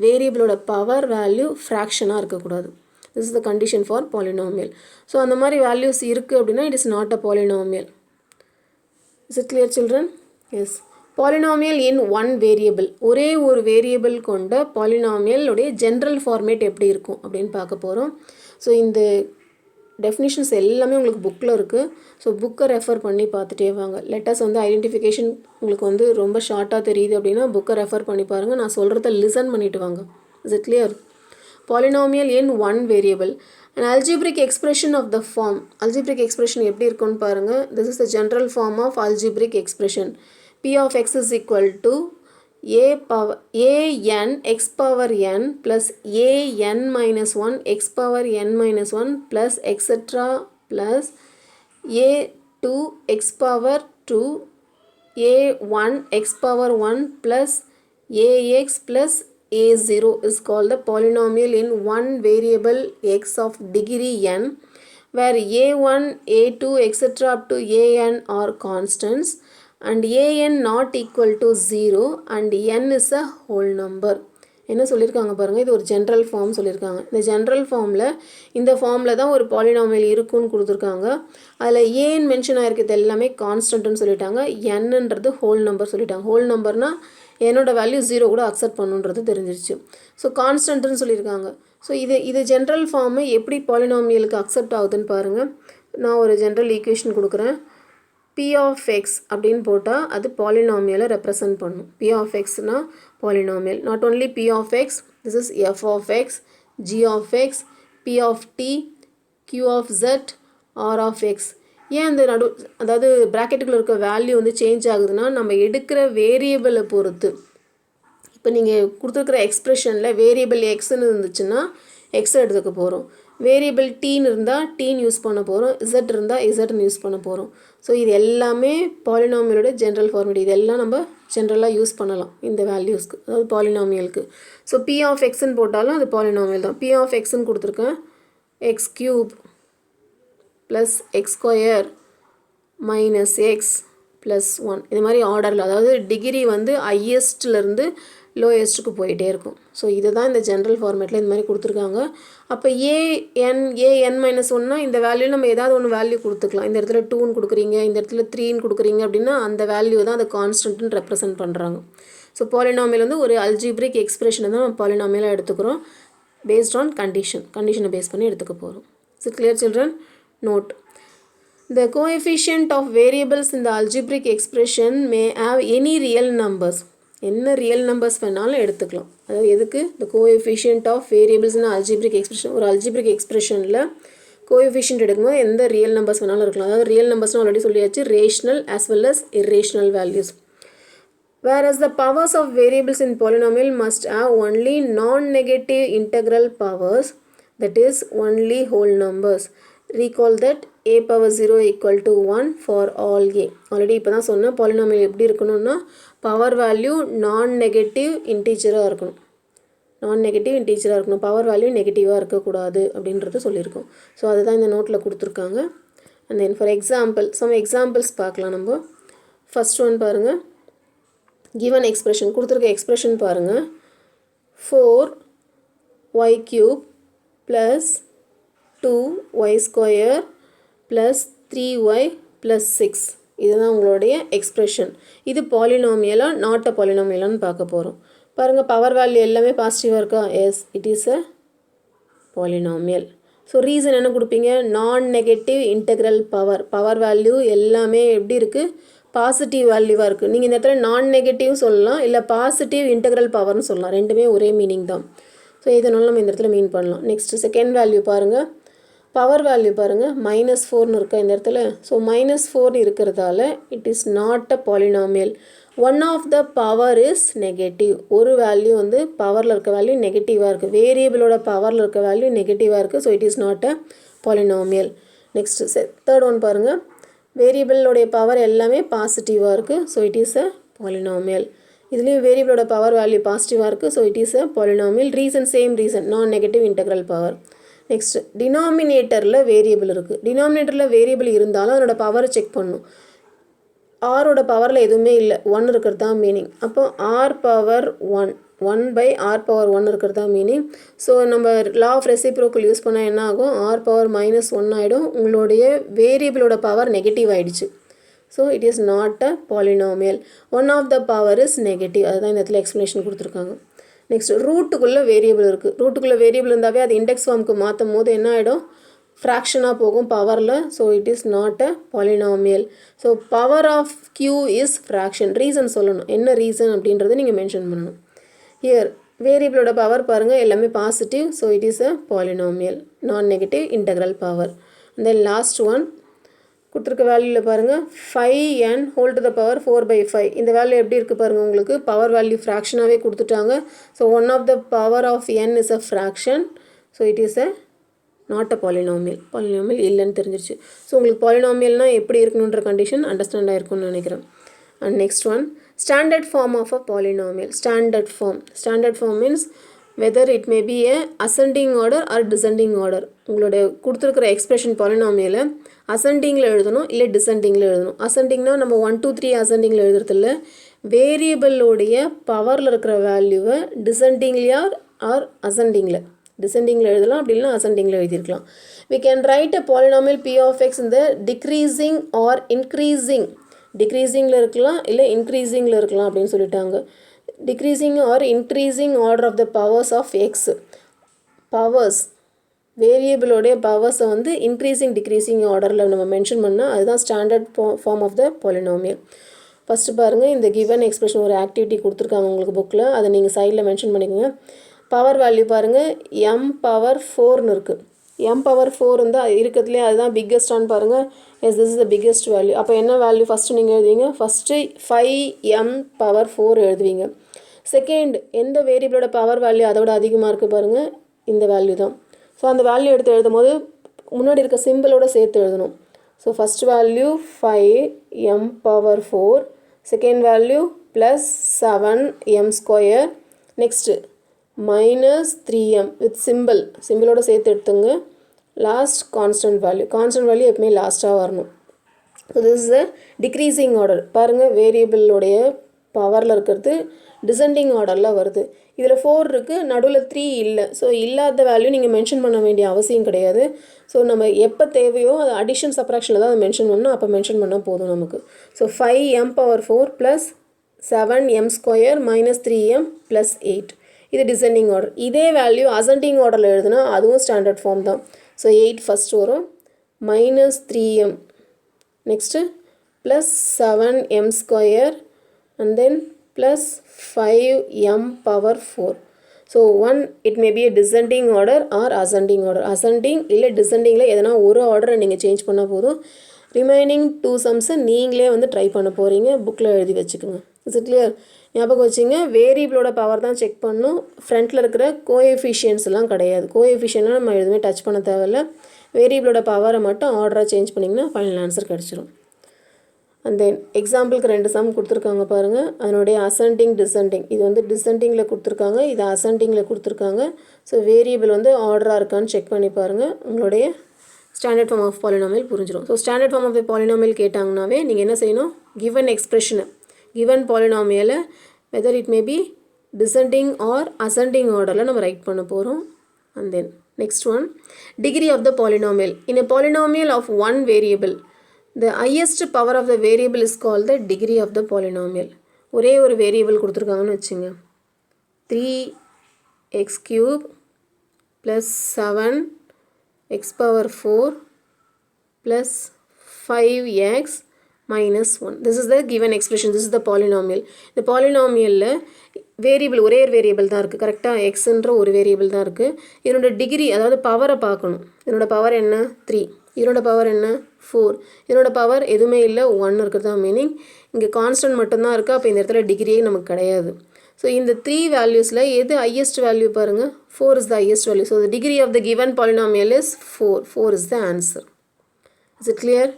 வேரியபிளோட பவர் வேல்யூ ஃப்ராக்ஷனாக இருக்கக்கூடாது. This is the condition for polynomial. So அந்த மாதிரி வேல்யூஸ் இருக்குது அப்படின்னா it is not a polynomial. Is it clear children? Yes. Polynomial in one variable, ஒரே ஒரு வேரியபிள் கொண்ட பாலினாமியலுடைய ஜென்ரல் ஃபார்மேட் எப்படி இருக்கும் அப்படின்னு பார்க்க போகிறோம். ஸோ இந்த டெஃபினிஷன்ஸ் எல்லாமே உங்களுக்கு புக்கில் இருக்குது. ஸோ புக்கை ரெஃபர் பண்ணி பார்த்துட்டே வாங்க. லெட்டர்ஸ் வந்து ஐடென்டிஃபிகேஷன் உங்களுக்கு வந்து ரொம்ப ஷார்ட்டாக தெரியுது அப்படின்னா புக்கை ரெஃபர் பண்ணி பாருங்கள். நான் சொல்கிறத லிசன் பண்ணிவிட்டு வாங்க. Is it clear? Polynomial in one variable. an algebraic expression of the form. algebraic expression எப்படி இருக்குன்னு பாருங்கள். this is the general form of algebraic expression. p of x is equal to an x power n plus an minus 1 x power n minus 1 plus etc plus a 2 x power 2 a1 x power 1 plus ax plus a0 is called the polynomial in one variable x of degree n, where a1, a2, etc. up to an are constants and an not equal to 0 and n is a whole number. என்ன சொல்லியிருக்காங்க பாருங்கள், இது ஒரு general form சொல்லியிருக்காங்க. இந்த general ஃபார்மில் இந்த ஃபார்மில் தான் ஒரு பாலினாமியல் இருக்குன்னு கொடுத்துருக்காங்க. அதில் ஏன் மென்ஷன் ஆகிருக்கிறது எல்லாமே கான்ஸ்டன்ட்னு சொல்லிட்டாங்க. என்னன்றது ஹோல் நம்பர் சொல்லிட்டாங்க. ஹோல் நம்பர்னால் என்னோட வேல்யூ 0 கூட அக்செப்ட் பண்ணுன்றது தெரிஞ்சிருச்சு. ஸோ கான்ஸ்டன்ட்னு சொல்லியிருக்காங்க. ஸோ இது ஜென்ரல் ஃபார்மு எப்படி பாலினாமியலுக்கு அக்செப்ட் ஆகுதுன்னு பாருங்கள். நான் ஒரு ஜென்ரல் ஈக்குவேஷன் கொடுக்குறேன். p of x அப்படின்னு போட்டால் அது பாலினாமியலை ரெப்ரசன்ட் பண்ணும். p of xனா பாலினாமியல். Not only p of x, this is f of x, g of x, p of t, q of z, r of x. ஏன் அந்த அதாவது ப்ராக்கெட்டுக்குள்ள இருக்க வேல்யூ வந்து சேஞ்ச் ஆகுதுன்னா நம்ம எடுக்கிற வேரியபிளை பொறுத்து. இப்போ நீங்கள் கொடுத்துருக்குற எக்ஸ்ப்ரெஷனில் வேரியபிள் எக்ஸ்ன்னு இருந்துச்சுன்னா எக்ஸை எடுத்துக்க போகிறோம். வேரியபிள் டீன்னு இருந்தால் டீன்னு யூஸ் பண்ண போகிறோம். இசட் இருந்தால் இசட்னு யூஸ் பண்ண போகிறோம். ஸோ இது எல்லாமே பாலினாமியலோட ஜென்ரல் ஃபார்மேட். இதெல்லாம் நம்ம ஜென்ரலாக யூஸ் பண்ணலாம் இந்த வேல்யூஸ்க்கு, அதாவது பாலினாமியலுக்கு. ஸோ பி ஆஃப் எக்ஸ்ன்னு போட்டாலும் அது பாலினாமியல் தான். பி ஆஃப் எக்ஸ்ன்னு கொடுத்துருக்கேன். X cube plus X square minus X plus 1 இது மாதிரி ஆர்டரில், அதாவது டிகிரி வந்து ஹையஸ்ட்லேருந்து லோயஸ்ட்டுக்கு போயிட்டே இருக்கும். ஸோ இது தான் இந்த ஜென்ரல் ஃபார்மேட்டில் இந்த மாதிரி கொடுத்துருக்காங்க. அப்போ ஏஎன் மைனஸ் ஒன்னா இந்த வேல்யூ நம்ம ஏதாவது ஒன்று வேல்யூ கொடுத்துக்கலாம். இந்த இடத்துல 2ன்னு கொடுக்குறீங்க, இந்த இடத்துல 3ன்னு கொடுக்குறீங்க அப்படின்னா அந்த வேல்யூ தான் அந்த கான்ஸ்டன்ட்னு ரெப்ரசென்ட் பண்ணுறாங்க. ஸோ பாலினாமியல் வந்து ஒரு அல்ஜிப்ரிக் எக்ஸ்பிரஷனை தான் நம்ம பாலினாமியலாக எடுத்துக்கிறோம். பேஸ்ட் ஆன் கண்டிஷனை பேஸ் பண்ணி எடுத்துக்க போகிறோம். So clear children? Note: the coefficient of variables in the algebraic expression may have any real numbers. என்ன ரியல் நம்பர்ஸ் வேணாலும் எடுத்துக்கலாம். அதாவது எதுக்கு the coefficient of variables in algebraic expression, ஒரு algebraic expressionல கோஎஃபிஷியன்ட் எடுக்கும்போது எந்த ரியல் நம்பர்ஸ் வேணாலும் இருக்கலாம். அதாவது ரியல் நம்பர்ஸ்னு ஆல்ரெடி சொல்லியாச்சு, rational as well as irrational values. Whereas the powers of variables in polynomial must have only non-negative integral powers, that is only whole numbers. Recall that a power 0 equal to 1 for all a. Already இப்போ தான் சொன்னேன் polynomial எப்படி இருக்கணும்னா power value நான் negative இன்டீஜராக இருக்கணும். Power value நெகட்டிவாக இருக்கக்கூடாது அப்படின்றது சொல்லியிருக்கோம். ஸோ அதுதான் இந்த நோட்டில் கொடுத்துருக்காங்க. And then for example some examples பார்க்கலாம் நம்ம. ஃபஸ்ட் ஒன் பாருங்கள். given எக்ஸ்பிரஷன் கொடுத்துருக்க எக்ஸ்பிரஷன் பாருங்கள். 4y cube plus 2y square plus 3y plus 6 இதுதான் உங்களுடைய எக்ஸ்பிரஷன். இது பாலினாமியலாக நாட் அ பாலினாமியலான்னு பார்க்க போகிறோம். பாருங்கள், பவர் வேல்யூ எல்லாமே பாசிட்டிவாக இருக்கா? Yes, it is a polynomial. So reason என்ன கொடுப்பீங்க? நான் நெகட்டிவ் இன்டெக்ரல் பவர் வேல்யூ எல்லாமே எப்படி இருக்குது? பாசிட்டிவ் வேல்யூவாக இருக்குது. நீங்கள் இந்த இடத்துல நான் நெகட்டிவ் சொல்லலாம், இல்லை பாசிட்டிவ் இன்டெக்ரல் பவர்னு சொல்லலாம். ரெண்டுமே ஒரே மீனிங் தான். ஸோ இதனால நம்ம இந்த இடத்துல மீன் பண்ணலாம். நெக்ஸ்ட் செகண்ட் வேல்யூ பாருங்கள். பவர் வேல்யூ பாருங்கள், -4ன்னு இருக்கா இந்த இடத்துல. ஸோ -4 இருக்கிறதால it is not a polynomial. One of the power is negative. ஒரு வேல்யூ வந்து பவரில் இருக்க வேல்யூ நெகட்டிவாக இருக்குது. வேரியபிளோட பவரில் இருக்க வேல்யூ நெகட்டிவாக இருக்குது. So it is not a polynomial. Next third one பாருங்கள். வேரியபிளோடைய பவர் எல்லாமே பாசிட்டிவாக இருக்குது. So it is a polynomial. இதுலேயும் வேரியபிளோட பவர் வேல்யூ பாசிட்டிவாக இருக்குது. So it is a polynomial. Reason same reason, நான் நெகட்டிவ் இன்டெக்ரல் பவர். நெக்ஸ்ட் டினாமினேட்டரில் வேரியபிள் இருக்குது. டினாமினேட்டரில் வேரியபிள் இருந்தாலும் அதனோட பவரை செக் பண்ணணும். ஆரோட பவரில் எதுவுமே இல்லை, 1 இருக்கிறது தான் மீனிங். அப்போ r பவர் 1 இருக்கிறது தான் மீனிங். ஸோ நம்ம லா ஆஃப் ரெசிப்ரோக்கல் யூஸ் பண்ணால் என்ன ஆகும்? r பவர் -1 ஆகிடும். உங்களுடைய வேரியபிளோட பவர் நெகட்டிவ் ஆகிடுச்சு. So it is not a polynomial. One of the power is negative. அதுதான் இந்த இடத்துல எக்ஸ்ப்ளனேஷன் கொடுத்துருக்காங்க. நெக்ஸ்ட் ரூட்டுக்குள்ளே வேரியபிள் இருக்குது. ரூட்டுக்குள்ளே வேரியபிள் இருந்தாவே அது இண்டெக்ஸ் ஃபார்முக்கு மாற்றும் போது என்ன ஆகிடும்? ஃப்ராக்ஷனாக போகும் பவரில். So it is not a polynomial. So power of q is fraction. Reason சொல்லணும், என்ன ரீசன் அப்படின்றத நீங்கள் மென்ஷன் பண்ணணும். ஹியர் வேரியபிளோட பவர் பாருங்கள் எல்லாமே positive. So it is a polynomial, non negative integral power. Then last one கொடுத்துருக்க வேல்யூவில் பாருங்கள், 5n whole to the power 4/5. இந்த வேல்யூ எப்படி இருக்குது பாருங்கள். உங்களுக்கு பவர் வேல்யூ ஃப்ராக்ஷனாகவே கொடுத்துட்டாங்க. So one of the power of n is a fraction. So it is a not a polynomial. Polynomial இல்லைன்னு தெரிஞ்சிருச்சு. ஸோ உங்களுக்கு பாலினாமியல்னால் எப்படி இருக்கணுன்ற கண்டிஷன் அண்டர்ஸ்டாண்ட் ஆகிருக்கும்னு நினைக்கிறேன். And next one, standard form of a polynomial. Standard form means whether it may be a ascending order or descending order. உங்களுடைய கொடுத்துருக்கிற expression பாலினாமியலை அசெண்டிங்கில் எழுதணும் இல்லை டிசெண்டிங்கில் எழுதணும். அசெண்டிங்னா நம்ம 1 2 3 அசெண்டிங்கில் எழுதுறதில்ல, வேரியபிளோடைய பவரில் இருக்கிற வேல்யூவை டிசெண்டிங்லையா ஆர் அசெண்டிங்கில், டிசெண்டிங்கில் எழுதலாம், அப்படி இல்லைனா அசெண்டிங்கில் எழுதியிருக்கலாம். We can write a polynomial p of x in the decreasing or increasing, டிக்ரீஸிங்கில் இருக்கலாம் இல்லை இன்க்ரீஸிங்கில் இருக்கலாம் அப்படின்னு சொல்லிட்டாங்க. Decreasing or increasing order of the powers of x. Powers வேரியபிளோடைய பவர்ஸை வந்து இன்க்ரீஸிங் டிக்ரீஸிங் ஆர்டரில் நம்ம மென்ஷன் பண்ணால் அதுதான் standard form of the polynomial. First பாருங்கள், இந்த கிவன் எக்ஸ்பிரஷன் ஒரு ஆக்டிவிட்டி கொடுத்துருக்காங்க உங்களுக்கு புக்கில், அதை நீங்கள் சைடில் மென்ஷன் பண்ணிக்கோங்க. பவர் வேல்யூ பாருங்கள், m⁴ இருக்குது. m⁴ இருந்தால் இருக்கிறதுலே அதுதான் பிக்கஸ்டான்னு பாருங்கள். Yes, this is the biggest value. அப்போ என்ன வேல்யூ ஃபஸ்ட்டு நீங்கள் எழுதுவீங்க? ஃபஸ்ட்டு 5m⁴ எழுதுவீங்க. செகண்ட், எந்த வேரியபிளோட பவர் வேல்யூ அதோட அதிகமாக இருக்குது பாருங்கள், இந்த வேல்யூ தான். ஸோ அந்த வேல்யூ எடுத்து எழுதும் போது முன்னாடி இருக்க சிம்பிளோட சேர்த்து எழுதணும். So first value 5m⁴, second value plus 7m², next -3m with சிம்பிளோட சேர்த்து எடுத்துங்க. லாஸ்ட் கான்ஸ்டன்ட் வேல்யூ எப்பவுமே லாஸ்ட்டாக வரணும். So this is a decreasing order. பாருங்கள், வேரியபிளோடைய பவரில் இருக்கிறது டிசெண்டிங் ஆர்டரில் வருது. இதில் 4 இருக்குது, நடுவில் 3 இல்லை. ஸோ இல்லாத வேல்யூ நீங்கள் மென்ஷன் பண்ண வேண்டிய அவசியம் கிடையாது. ஸோ நம்ம எப்போ தேவையோ அது அடிஷன் சப்ராக்ஷனில் தான் அதை மென்ஷன் பண்ணணும், அப்போ மென்ஷன் பண்ணால் போதும் நமக்கு. So 5m⁴ plus 7m² -3m plus 8, இது டிசெண்டிங் ஆர்டர். இதே வேல்யூ அசெண்டிங் ஆர்டரில் எழுதுனா அதுவும் ஸ்டாண்டர்ட் ஃபார்ம் தான். ஸோ 8 ஃபஸ்ட் வரும், -3m, next plus 7m² and then plus 5m⁴. So one, it may be a descending order or ascending order. Ascending இல்லை டிசெண்டிங்கில் எதனா ஒரு ஆர்டரை நீங்கள் சேஞ்ச் பண்ணால் போதும். ரிமைனிங் 2 சம்ஸை நீங்களே வந்து ட்ரை பண்ண போகிறீங்க, புக்கில் எழுதி வச்சுக்கோங்க. Is it clear? ஞாபகம் வச்சுங்க, வேரியபிளோட பவர் தான் செக் பண்ணணும், ஃப்ரண்ட்டில் இருக்கிற கோஎஃபிஷியன்ஸ்லாம் கிடையாது. கோஎஃபிஷியன்லாம் நம்ம எதுவுமே டச் பண்ண தேவையில்லை. வேரியபிளோட பவரை மட்டும் ஆர்டராக சேஞ்ச் பண்ணிங்கன்னா ஃபைனல் ஆன்சர் கிடச்சிரும். அண்ட் தென் எக்ஸாம்பிளுக்கு 2 சம் கொடுத்துருக்காங்க பாருங்கள். அதனுடைய அசெண்டிங் டிசெண்டிங், இது வந்து டிசெண்டிங்கில் கொடுத்துருக்காங்க, இது அசெண்டிங்கில் கொடுத்துருக்காங்க. ஸோ வேரியபிள் வந்து ஆர்டராக இருக்கான்னு செக் பண்ணி பாருங்கள், உங்களுடைய ஸ்டாண்டர்ட் ஃபார்ம் ஆஃப் பாலினாமியல் புரிஞ்சிடும். So standard form of the polynomial கேட்டாங்கன்னாவே நீங்கள் என்ன செய்யணும்? கிவன் எக்ஸ்பிரஷனை, கிவன் பாலினாமியலை whether it may be descending or ascending ஆர்டரில் நம்ம ரைட் பண்ண போகிறோம். And then next one, degree of the polynomial. In a polynomial of one variable, the highest power of the variable is called the degree of the polynomial. ஒரே ஒரு variable கொடுத்துருக்காங்கன்னு வச்சுங்க, 3x³ plus 7x⁴ plus 5x minus 1. This is the given expression. This is the polynomial. இந்த பாலினாமியலில் variable ஒரே ஒரு variable தான் இருக்குது, கரெக்டாக எக்ஸ்ன்ற ஒரு வேரியபிள் தான் இருக்குது. இதனோட டிகிரி, அதாவது பவரை பார்க்கணும். இதனோட பவர் என்ன? 3. இதனோட பவர் என்ன? 4. இதனோட பவர் எதுவுமே இல்லை, 1 இருக்குது தான் மீனிங். இங்கே கான்ஸ்டன்ட் மட்டும்தான் இருக்குது, அப்போ இந்த இடத்துல டிகிரியே நமக்கு கிடையாது. ஸோ இந்த 3 வேல்யூஸில் எது ஹையஸ்ட் வேல்யூ பாருங்கள்? 4 is the highest value. So the degree of the given polynomial is 4. 4 is the answer. Is it clear?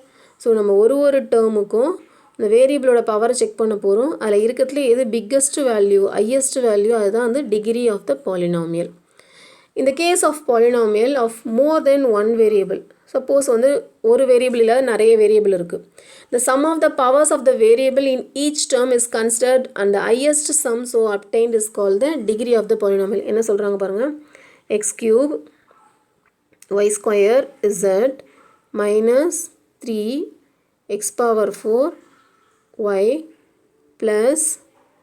So நம்ம ஒரு டேர்முக்கும் இந்த வேரியபிளோட பவரை செக் பண்ண போகிறோம். அதில் இருக்கிறதுல எது பிக்கஸ்ட் வேல்யூ, ஹையஸ்ட் வேல்யூ, அதுதான் வந்து degree of the polynomial. In the case of polynomial of more than one variable, suppose வந்து ஒரு வேரியபிள் இல்லாத நிறைய வேரியபிள் இருக்குது. The sum of the powers of the variable in each term is considered and the highest sum so obtained is called the degree of the polynomial. என்ன சொல்கிறாங்க பாருங்கள், x³ y² z minus 3x⁴ y plus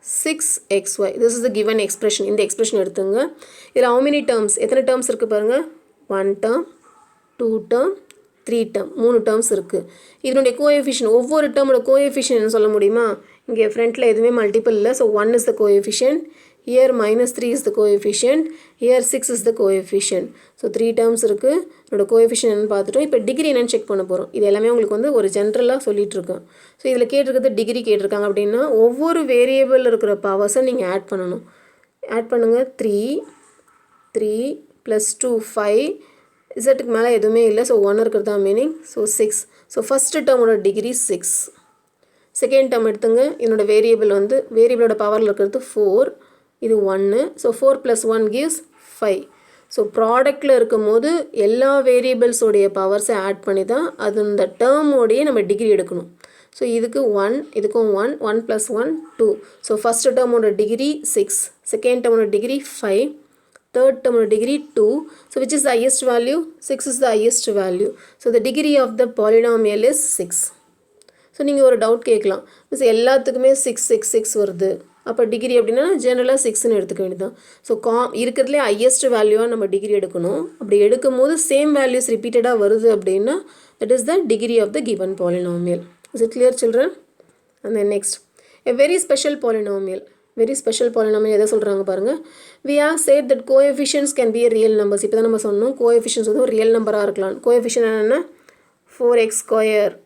6xy. This is the given expression. இந்த expression எடுத்துங்க. இதில் how many terms, எத்தனை terms இருக்குது பாருங்கள்? 1 term, 2 term, 3 term, 3 terms இருக்குது. இதனுடைய கோஎஃபிஷியன்ட், ஒவ்வொரு டேர்மோட கோஎஃபிஷியன்ட் சொல்ல முடியுமா? இங்கே ஃப்ரண்ட்டில் எதுவுமே மல்டிபிள் இல்லை. So 1 is the coefficient. Here -3 is the coefficient. Here 6 is the coefficient. So 3 terms இருக்குது. இதோட கோஎஃபிஷியன்ட் என்னன்னு பார்த்துட்டோம். இப்போ டிகிரி என்னன்னு செக் பண்ண போகிறோம். இது எல்லாமே உங்களுக்கு வந்து ஒரு ஜென்ரலாக சொல்லிகிட்ருக்கோம். ஸோ இதில் கேட்டிருக்கிறது டிகிரி கேட்டிருக்காங்க அப்படின்னா ஒவ்வொரு வேரியபிள் இருக்கிற பவர்ஸை நீங்கள் ஆட் பண்ணணும். ஆட் பண்ணுங்கள். 3 + 2 5. இசட்டுக்கு மேலே எதுவுமே இல்லை. ஸோ 1 இருக்கிறது தான் மீனிங். ஸோ 6. ஸோ ஃபஸ்ட்டு டேர்மோட டிகிரி 6. செகண்ட் டேர்ம் எடுத்துங்க. என்னோட வேரியபிள் வந்து வேரியபிளோட பவரில் இருக்கிறது 4, இது 1. So 4 + 1 gives 5. ஸோ ப்ராடக்டில் இருக்கும் போது எல்லா வேரியபிள்ஸோடைய பவர்ஸை ஆட் பண்ணி தான் அது இந்த டேர்மோடையே நம்ம டிகிரி எடுக்கணும். ஸோ இதுக்கு 1, இதுக்கும் 1, 1 + 1 2. ஸோ ஃபஸ்ட்டு டேர்மோட டிகிரி 6, செகண்ட் டேர்மோட டிகிரி 5, தேர்ட் டேர்மோட degree 2. So which is the highest value? 6 is the highest value. So the degree of the polynomial is 6. So நீங்கள் ஒரு டவுட் கேட்கலாம், மிஸ் எல்லாத்துக்குமே 6 6 6 வருது, அப்போ டிகிரி அப்படின்னா ஜெனரலாக 6ன்னு எடுத்துக்க வேண்டியதான். ஸோ இருக்கிறதுலே ஹையஸ்ட் வேல்யூவாக நம்ம டிகிரி எடுக்கணும். அப்படி எடுக்கும் போது சேம் வேல்யூஸ் ரிப்பீட்டடாக வருது அப்படின்னா that is the degree of the given polynomial. Is it clear, children? And then next, a very special polynomial. Very special polynomial எதை சொல்கிறாங்க பாருங்கள். We have said that coefficients can be a real numbers. இப்போ தான் நம்ம சொன்னோம் coefficients வந்து ஒரு real நம்பராக இருக்கலாம். coefficient என்னென்னா 4x²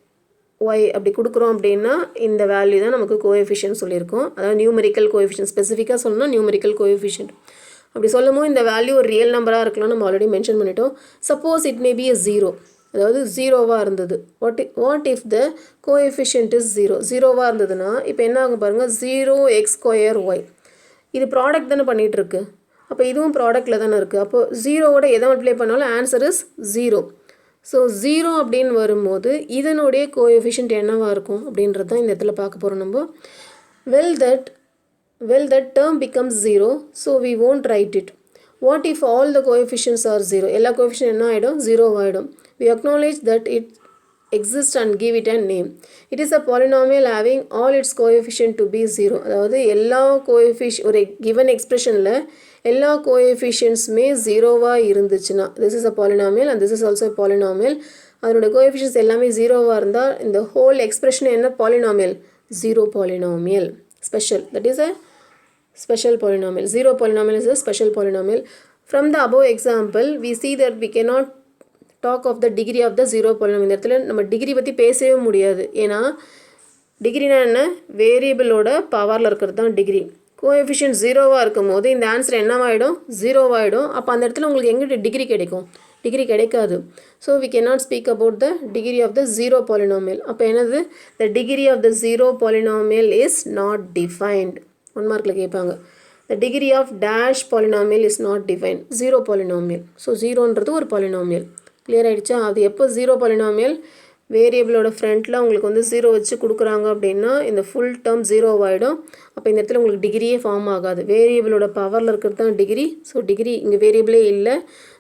y அப்படி கொடுக்குறோம் அப்படின்னா இந்த வேல்யூ தான் நமக்கு கோஎஃபிஷியன்ட் சொல்லியிருக்கோம். அதாவது நியூமெரிக்கல் கோஎஃபிஷியன்ட், ஸ்பெசிஃபிக்காக சொல்லணும்னா நியூமெரிக்கல் கோஎஃபிஷியன்ட். அப்படி சொல்லும் போது இந்த வேல்யூ ஒரு ரியல் நம்பராக இருக்கலாம், நம்ம ஆல்ரெடி மென்ஷன் பண்ணிட்டோம். Suppose it may B a 0, அதாவது 0வாக இருந்தது. What if the coefficient is 0? 0வாக இருந்ததுன்னா இப்போ என்ன ஆகும் பாருங்கள், 0x² y. இது ப்ராடக்ட் தானே பண்ணிகிட்ருக்கு, அப்போ இதுவும் ப்ராடக்டில் தானே இருக்குது. அப்போ 0வோட எதை மல்டிப்ளை பண்ணாலும் ஆன்சர் இஸ் 0. ஸோ 0 அப்படின்னு வரும்போது இதனுடைய கோஎஃபிஷியன்ட் என்னவாக இருக்கும் அப்படின்றது தான் இந்த இடத்துல பார்க்க போகிறோம் நம்ம. Well that term becomes 0, so we won't write it. What if all the coefficients are 0? எல்லா கோஎஃபிஷியன்ட் என்ன ஆகிடும்? 0 ஆகிடும். We acknowledge that it exists and give it a name. It is a polynomial having all its coefficient to be 0. அதாவது எல்லா coefficient ஒரு given expressionல எல்லா கோஎஃபிஷியன்ட்ஸுமே 0வாக இருந்துச்சுன்னா this is a polynomial and this is also a polynomial. அதனோட coefficients எல்லாமே 0வாக இருந்தால் இந்த whole expression என்ன polynomial? 0 polynomial. Special. That is a special polynomial. 0 polynomial is a special polynomial. From the above example, we see that we cannot talk of the degree of the 0 polynomial. இந்த இடத்துல நம்ம degree பற்றி பேசவே முடியாது. ஏன்னா டிகிரினா என்ன? வேரியபிளோட பவரில் இருக்கிறது தான் டிகிரி. கோஎஃபிஷியன்ட் 0வாக இருக்கும் போது இந்த ஆன்சர் என்னவாயிடும்? 0வாயிடும். அப்போ அந்த இடத்துல உங்களுக்கு எங்கே டிகிரி கிடைக்கும்? டிகிரி கிடைக்காது. So we cannot speak about the degree of the 0 polynomial. அப்போ என்னது? The degree of the 0 polynomial is not defined. 1 மார்க்கில் கேட்பாங்க. The degree of dash polynomial is not defined. 0 polynomial. So 0ன்றது ஒரு polynomial. கிளியர் ஆகிடுச்சா? அது எப்போ 0 polynomial? வேரியபிளோட ஃப்ரண்ட்டில் உங்களுக்கு வந்து 0 வச்சு கொடுக்குறாங்க அப்படின்னா இந்த ஃபுல் டேர்ம் 0 ஆகிடும். அப்போ இந்த இடத்துல உங்களுக்கு டிகிரியே ஃபார்ம் ஆகாது. வேரியபிளோட பவரில் இருக்கிறது தான் டிகிரி. ஸோ டிகிரி இங்கே வேரியபிளே இல்லை.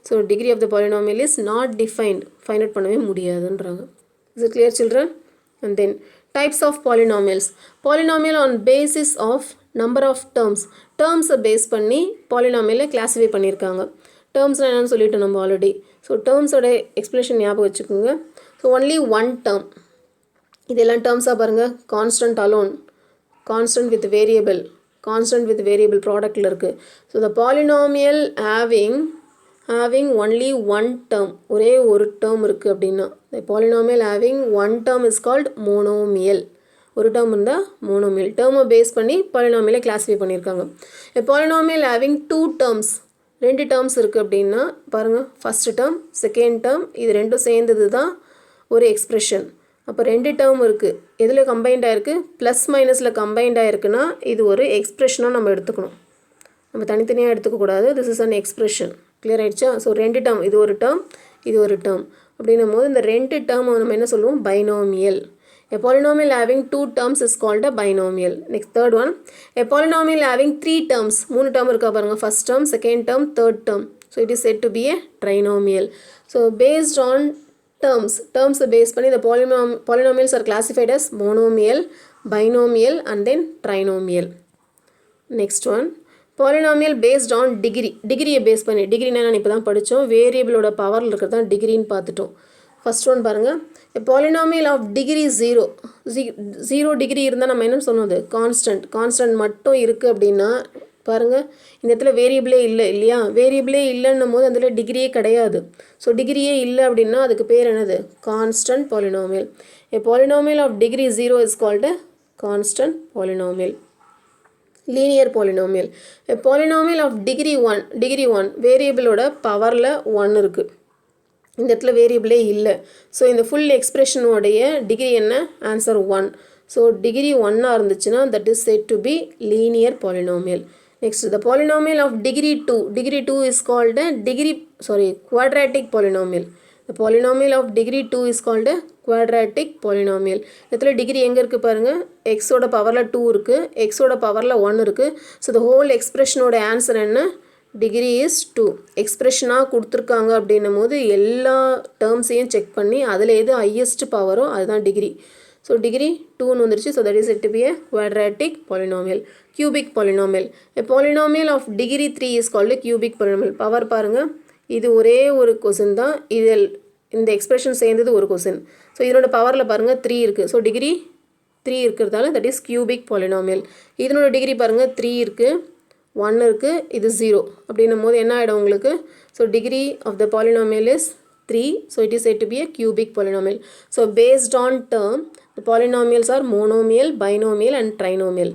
So degree of the polynomial is not defined. Find out பண்ணவே முடியாதுன்றாங்க. Is it clear children? And then types of polynomials. Polynomial on basis of number of terms. டேர்ம்ஸை பேஸ் பண்ணி பாலினாமியலை கிளாஸிஃபை பண்ணியிருக்காங்க. டேர்ம்ஸ்னால் என்னென்னு சொல்லிட்டோம் நம்ம ஆல்ரெடி. ஸோ டேர்ம்ஸோட எக்ஸ்பிளேஷன் ஞாபகம் வச்சுக்கோங்க. So only one term. இதெல்லாம் டேர்ம்ஸாக பாருங்கள். Constant alone, constant with variable, constant with variable ப்ராடக்டில் இருக்குது. So the polynomial having only one term, ஒரே ஒரு டேர்ம் இருக்குது அப்படின்னா the polynomial having one term is called monomial. ஒரு டேர்ம் இருந்தால் மோனோமியல். டேர்மை பேஸ் பண்ணி பாலினாமியலை கிளாஸிஃபை பண்ணியிருக்காங்க. Polynomial having two terms, 2 terms இருக்குது அப்படின்னா பாருங்கள், ஃபஸ்ட்டு டேர்ம் செகண்ட் டேர்ம் இது ரெண்டும் சேர்ந்தது தான் ஒரு எக்ஸ்ப்ரெஷன். அப்போ 2 டேர்ம் இருக்குது. எதில் கம்பைண்ட் ஆகிருக்கு? ப்ளஸ் மைனஸில் கம்பைண்ட் ஆகிருக்குன்னா இது ஒரு எக்ஸ்ப்ரெஷனாக நம்ம எடுத்துக்கணும். நம்ம தனித்தனியாக எடுத்துக்கக்கூடாது. This is an expression. Clear ஆகிடுச்சா? ஸோ 2 டேர்ம், இது ஒரு டேர்ம், இது ஒரு டேர்ம் அப்படின்னும் போது இந்த 2 டேர்மை நம்ம என்ன சொல்லுவோம்? Binomial. A polynomial having 2 terms is called a binomial. Next, third one. A polynomial having 3 terms. 3 term இருக்கா பாருங்க. First term, second term, third term. So it is said to be a trinomial. So based on terms based பண்ணி the polynomials are classified as monomial, binomial and then trinomial. Next one. Polynomial based on degree. Degree base பண்ணி. டிகிரினா நான் இப்போ தான் படித்தோம். வேரியபிளோட பவரில் இருக்கிறது தான் டிகிரின்னு பார்த்துட்டோம். ஃபர்ஸ்ட் ஒன் பாருங்கள். A polynomial of degree 0. 0 degree இருந்தால் நம்ம என்ன சொன்னது? கான்ஸ்டன்ட் மட்டும் இருக்குது அப்படின்னா பாருங்கள், இந்த இடத்துல வேரியபிளே இல்லை இல்லையா? வேரியபிளே இல்லைன்னும் போது அதில் டிகிரியே கிடையாது. ஸோ டிகிரியே இல்லை அப்படின்னா அதுக்கு பேர் என்னது? Constant polynomial. A polynomial of degree 0 is called a constant polynomial. Linear polynomial. A polynomial of degree 1 வேரியபிளோட பவரில் 1 இருக்குது. இந்த இடத்துல வேரியபிளே இல்லை. ஸோ இந்த ஃபுல் எக்ஸ்ப்ரெஷனோடைய டிகிரி என்ன? ஆன்சர் 1. ஸோ டிகிரி 1 இருந்துச்சுன்னா that is said to be linear polynomial. Next, the polynomial of degree 2. Degree 2 is called a quadratic polynomial. The polynomial of degree 2 is called a quadratic polynomial. இதில் degree எங்கே இருக்குது பாருங்கள், எக்ஸோட பவரில் 2 இருக்குது, எக்ஸோட பவரில் 1 இருக்குது. ஸோ the whole expressionோட ஆன்சர் என்ன, டிகிரி இஸ் 2. எக்ஸ்பிரஷனாக கொடுத்துருக்காங்க அப்படின்னும் போது எல்லா டேர்ம்ஸையும் செக் பண்ணி அதில் எது ஹையஸ்ட் பவரோ அதுதான் டிகிரி. ஸோ டிகிரி 2ன்னு வந்துருச்சு. So that is it to be a quadratic polynomial. cubic polynomial. A polynomial of degree 3 is called a cubic polynomial. Power பாருங்கள், இது ஒரே ஒரு கொஸ்டின் தான், இதில் இந்த எக்ஸ்பிரஷன் சேர்ந்தது ஒரு கொஸ்டின். ஸோ இதனோட பவரில் பாருங்கள் 3 இருக்குது. ஸோ டிகிரி 3 இருக்கிறதால தட் இஸ் cubic polynomial. இதனோட டிகிரி பாருங்கள் 3 இருக்குது, 1 இருக்குது, இது 0 அப்படின்னும் போது என்ன ஆகிடும் உங்களுக்கு. So degree of the polynomial is 3. So it is said to be a cubic polynomial. So based on term, the polynomials are monomial, binomial and trinomial.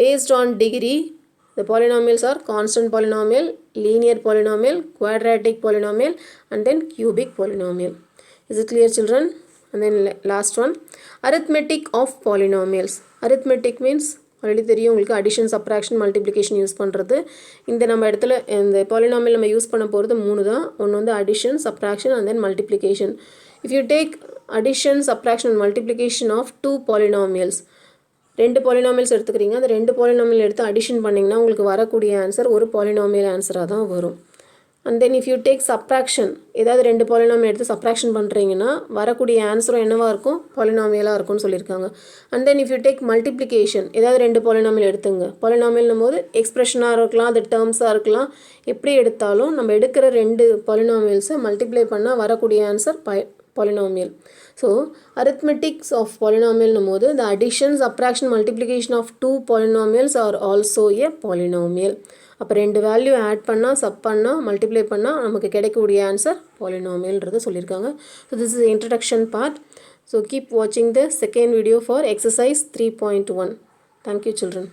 Based on degree, the polynomials are constant polynomial, linear polynomial, quadratic polynomial and then cubic polynomial. Is it clear, children? And then last one, arithmetic of polynomials. Arithmetic means already தெரியும் உங்களுக்கு, addition, subtraction, multiplication use பண்ணுறது. இந்த நம்ம இடத்துல இந்த polynomial நம்ம use பண்ண போகிறது 3 தான். ஒன்று வந்து addition, subtraction and then multiplication. If you take addition, subtraction and multiplication of 2 polynomials, 2 polynomials எடுத்துக்கிறீங்க, அந்த 2 பாலினாமியல் எடுத்து அடிஷன் பண்ணிங்கன்னா உங்களுக்கு வரக்கூடிய ஆன்சர் ஒரு பாலினாமியல் ஆன்சராக தான் வரும். And then if you take subtraction, ஏதாவது 2 பாலினாமியல் எடுத்து சப்ராக்ஷன் பண்ணுறீங்கன்னா வரக்கூடிய ஆன்சரும் என்னவாக இருக்கும், பாலினாமியலாக இருக்கும்னு சொல்லியிருக்காங்க. And then if you take multiplication, ஏதாவது 2 பாலினாமியல் எடுத்துங்க, பாலினாமியல்னும் போது எக்ஸ்பிரஷனாக இருக்கலாம், அது டேர்ம்ஸாக இருக்கலாம், எப்படி எடுத்தாலும் நம்ம எடுக்கிற 2 பாலினாமியல்ஸை மல்டிப்ளை பண்ணால் வரக்கூடிய answer polynomial. So arithmetics of polynomial போது the addition, subtraction, multiplication of 2 polynomials are also a polynomial. அப்போ 2 வேல்யூ ஆட் பண்ணால், சப் பண்ணால், மல்டிப்ளை பண்ணால் நமக்கு கிடைக்கக்கூடிய ஆன்சர் பாலினாமியல்ன்றதை சொல்லியிருக்காங்க. So this is introduction part. So keep வாட்சிங் the second video for exercise 3.1. Thank you, children.